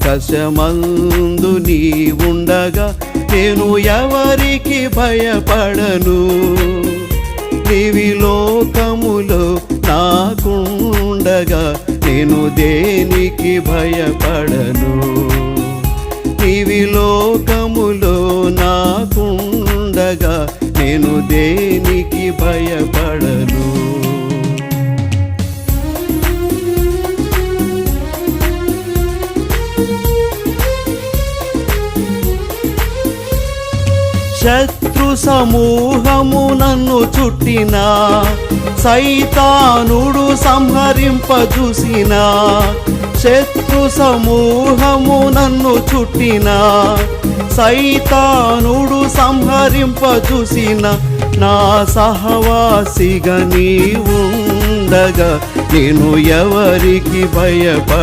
ఆకాశమందు నీ ఉండగా నేను ఎవరికి భయపడను. నీవి లోకములో నాకుండగా నేను దేనికి భయపడను. నీవి లోకములో నాకుండగా నేను దేనికి భయపడను. శత్రు సమూహము నన్ను చుట్టినా, సైతానుడు సంహరింపజూసినా. శత్రు సమూహము నన్ను చుట్టినా, సైతానుడు సంహరింపజూసిన. నా సహవాసిగా నీ ఉండగా నేను ఎవరికి భయపడ